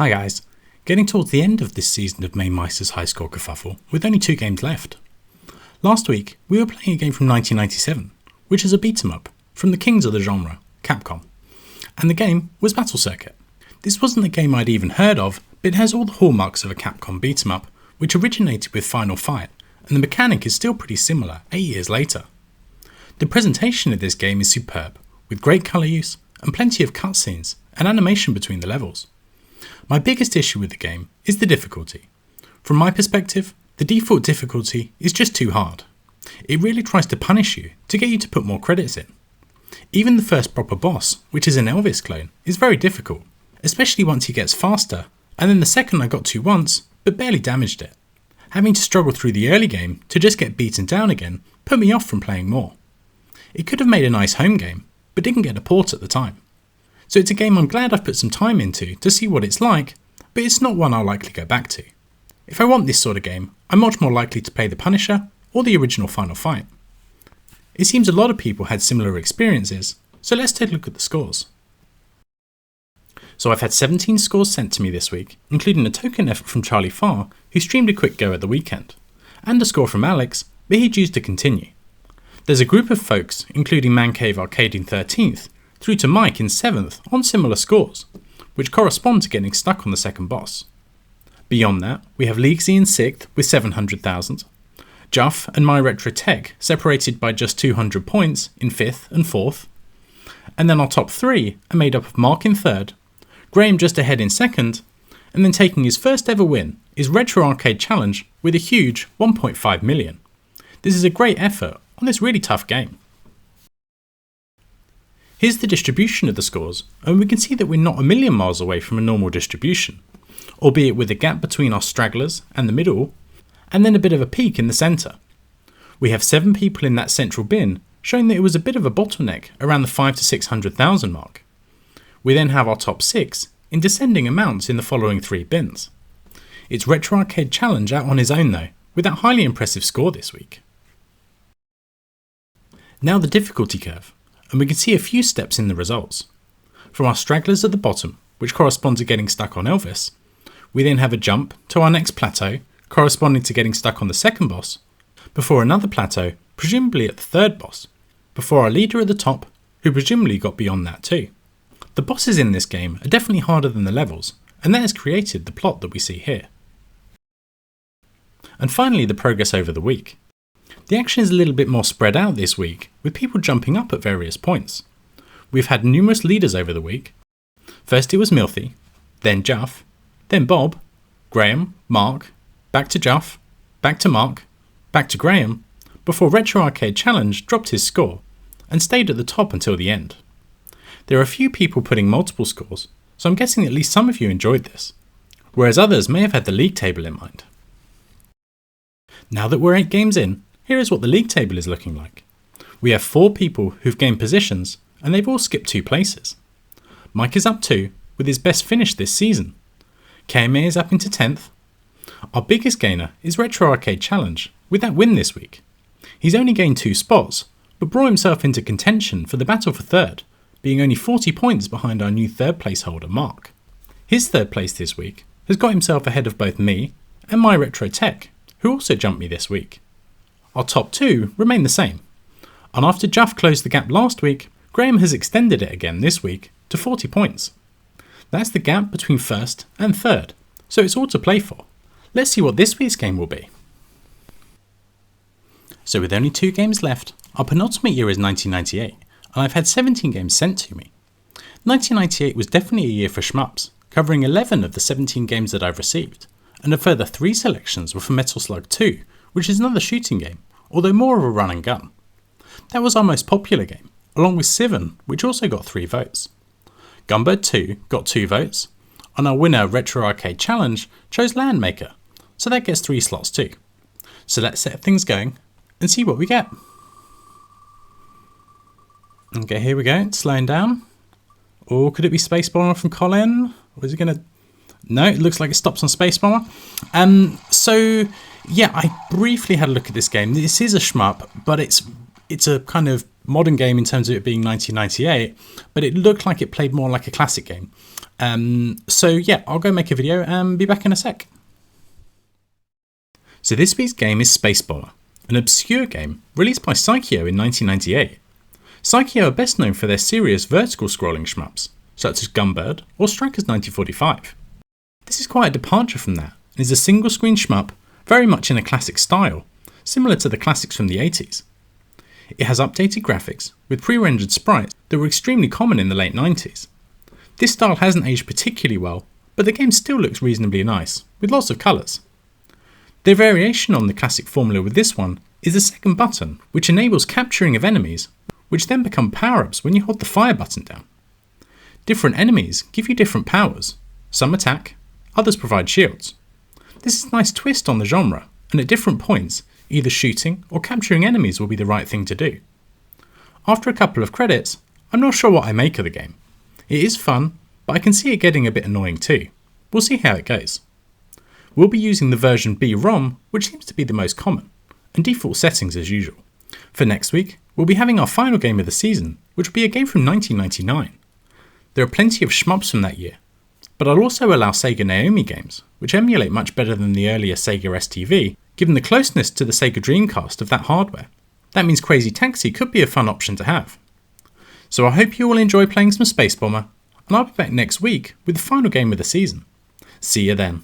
Hi guys, getting towards the end of this season of Mamemeister's high score kerfuffle with only 2 games left. Last week we were playing a game from 1997, which is a beat 'em up from the kings of the genre, Capcom, and the game was Battle Circuit. This wasn't a game I'd even heard of, but it has all the hallmarks of a Capcom beat 'em up, which originated with Final Fight, and the mechanic is still pretty similar 8 years later. The presentation of this game is superb, with great colour use and plenty of cutscenes and animation between the levels. My biggest issue with the game is the difficulty. From my perspective, the default difficulty is just too hard. It really tries to punish you to get you to put more credits in. Even the first proper boss, which is an Elvis clone, is very difficult, especially once he gets faster, and then the second I got to once, but barely damaged it. Having to struggle through the early game to just get beaten down again put me off from playing more. It could have made a nice home game, but didn't get a port at the time. So it's a game I'm glad I've put some time into to see what it's like, but it's not one I'll likely go back to. If I want this sort of game, I'm much more likely to play the Punisher or the original Final Fight. It seems a lot of people had similar experiences, so let's take a look at the scores. So I've had 17 scores sent to me this week, including a token effort from Charlie Farr, who streamed a quick go at the weekend, and a score from Alex, but he chose to continue. There's a group of folks, including Mancave Arcade in 13th, through to Mike in 7th on similar scores, which correspond to getting stuck on the second boss. Beyond that, we have Leagsy in 6th with 700,000, Juff and My Retro Tech separated by just 200 points in 5th and 4th, and then our top 3 are made up of Mark in 3rd, Graham just ahead in 2nd, and then taking his first ever win is Retro Arcade Challenge with a huge 1.5 million. This is a great effort on this really tough game. Here's the distribution of the scores, and we can see that we're not a million miles away from a normal distribution, albeit with a gap between our stragglers and the middle, and then a bit of a peak in the centre. We have 7 people in that central bin, showing that it was a bit of a bottleneck around the 500 to 600,000 mark. We then have our top 6 in descending amounts in the following 3 bins. It's Retro Arcade Challenge out on his own though, with that highly impressive score this week. Now the difficulty curve, and we can see a few steps in the results. From our stragglers at the bottom, which correspond to getting stuck on Elvis, we then have a jump to our next plateau, corresponding to getting stuck on the second boss, before another plateau, presumably at the third boss, before our leader at the top, who presumably got beyond that too. The bosses in this game are definitely harder than the levels, and that has created the plot that we see here. And finally the progress over the week. The action is a little bit more spread out this week, with people jumping up at various points. We've had numerous leaders over the week. First it was Milthy, then Juff, then Bob, Graham, Mark, back to Juff, back to Mark, back to Graham, before Retro Arcade Challenge dropped his score, and stayed at the top until the end. There are a few people putting multiple scores, so I'm guessing at least some of you enjoyed this, whereas others may have had the league table in mind. Now that we're 8 games in, here is what the league table is looking like. We have 4 people who've gained positions, and they've all skipped 2 places. Mike is up 2, with his best finish this season. KMA is up into 10th. Our biggest gainer is Retro Arcade Challenge, with that win this week. He's only gained 2 spots, but brought himself into contention for the battle for 3rd, being only 40 points behind our new 3rd place holder Mark. His 3rd place this week has got himself ahead of both me and My Retro Tech, who also jumped me this week. Our top 2 remain the same, and after Juff closed the gap last week, Graham has extended it again this week to 40 points. That's the gap between 1st and 3rd, so it's all to play for. Let's see what this week's game will be. So with only 2 games left, our penultimate year is 1998, and I've had 17 games sent to me. 1998 was definitely a year for shmups, covering 11 of the 17 games that I've received, and a further 3 selections were for Metal Slug 2, which is another shooting game, although more of a run and gun. That was our most popular game, along with Sivan, which also got 3 votes. Gunbird 2 got 2 votes, and our winner Retro Arcade Challenge chose Landmaker, so that gets 3 slots too. So let's set things going and see what we get. Okay, here we go, it's slowing down. Or could it be Spaceball from Colin? Or is it going to... No, it looks like it stops on Spaceball. So yeah, I briefly had a look at this game. This is a shmup, but it's a kind of modern game in terms of it being 1998, but it looked like it played more like a classic game. So yeah, I'll go make a video and be back in a sec. So this week's game is Spaceball, an obscure game released by Psikyo in 1998. Psikyo are best known for their serious vertical scrolling shmups, such as Gunbird or Strikers 1945. This is quite a departure from that, and is a single screen shmup very much in a classic style, similar to the classics from the 80s. It has updated graphics with pre-rendered sprites that were extremely common in the late 90s. This style hasn't aged particularly well, but the game still looks reasonably nice, with lots of colours. The variation on the classic formula with this one is the second button, which enables capturing of enemies, which then become power-ups when you hold the fire button down. Different enemies give you different powers. Some attack, others provide shields. This is a nice twist on the genre, and at different points, either shooting or capturing enemies will be the right thing to do. After a couple of credits, I'm not sure what I make of the game. It is fun, but I can see it getting a bit annoying too. We'll see how it goes. We'll be using the version B ROM, which seems to be the most common, and default settings as usual. For next week, we'll be having our final game of the season, which will be a game from 1999. There are plenty of shmups from that year, but I'll also allow Sega Naomi games, which emulate much better than the earlier Sega STV, given the closeness to the Sega Dreamcast of that hardware. That means Crazy Taxi could be a fun option to have. So I hope you all enjoy playing some Space Bomber, and I'll be back next week with the final game of the season. See you then.